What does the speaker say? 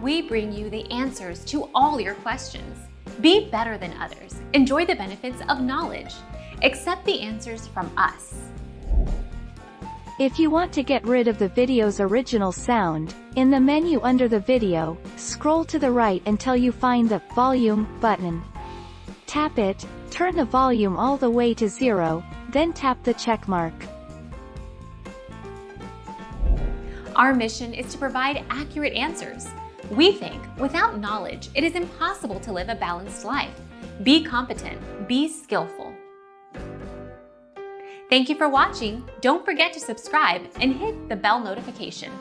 We bring you the answers to all your questions. Be better than others. Enjoy the benefits of knowledge. Accept the answers from us. If you want to get rid of the video's original sound, in the menu under the video, scroll to the right until you find the Volume button. Tap it, turn the volume all the way to 0, then tap the check mark. Our mission is to provide accurate answers. We think without knowledge, it is impossible to live a balanced life. Be competent, be skillful. Thank you for watching. Don't forget to subscribe and hit the bell notification.